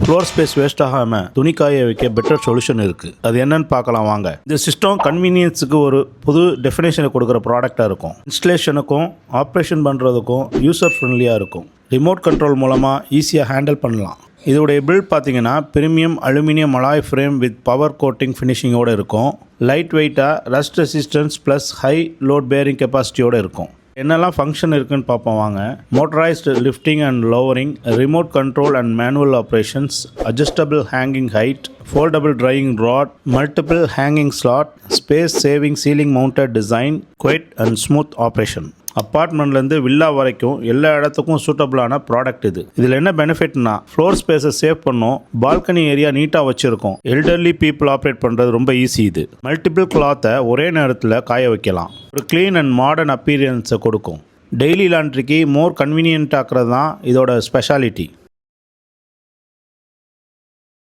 Floor space waste ஆகாமல் துணி காய வைக்க பெட்டர் சொல்யூஷன் இருக்குது. அது என்னன்னு பார்க்கலாம் வாங்க. இந்த சிஸ்டம் கன்வீனியன்ஸுக்கு ஒரு புது டெஃபினேஷனை கொடுக்குற ப்ராடக்டாக இருக்கும். இன்ஸ்டலேஷனுக்கும் ஆப்ரேஷன் பண்ணுறதுக்கும் யூசர் ஃப்ரெண்ட்லியாக இருக்கும். ரிமோட் கண்ட்ரோல் மூலமாக ஈஸியாக ஹேண்டில் பண்ணலாம். இதோடைய பில்ட் பார்த்தீங்கன்னா premium aluminium alloy frame with power coating ஃபினிஷிங்கோடு இருக்கும். லைட் வெயிட்டாக, rust resistance plus high load bearing கெப்பாசிட்டியோடு இருக்கும். என்னெல்லாம் ஃபங்க்ஷன் இருக்குன்னு பார்ப்போம் வாங்க. Motorised lifting and lowering, remote control and manual operations, adjustable hanging height, foldable drying rod, multiple hanging slot, space saving ceiling mounted design, quiet and smooth operation. அப்பார்ட்மெண்ட்லேருந்து villa வரைக்கும் எல்லா இடத்துக்கும் சூட்டபிளான ப்ராடக்ட் இது. இதில் என்ன பெனிஃபிட்னா, ஃப்ளோர் ஸ்பேஸை சேவ் பண்ணும், பால்கனி ஏரியா நீட்டாக வச்சுருக்கோம். எல்டர்லி பீப்புள் ஆப்ரேட் பண்ணுறது ரொம்ப ஈஸி. இது மல்டிபிள் கிளாத்தை ஒரே நேரத்தில் காய வைக்கலாம். ஒரு க்ளீன் அண்ட் மாடர்ன் அப்பீரியன்ஸை கொடுக்கும். டெய்லி லாண்ட்ரிக்கு மோர் கன்வீனியன்ட் ஆக்குறது தான் இதோட ஸ்பெஷாலிட்டி.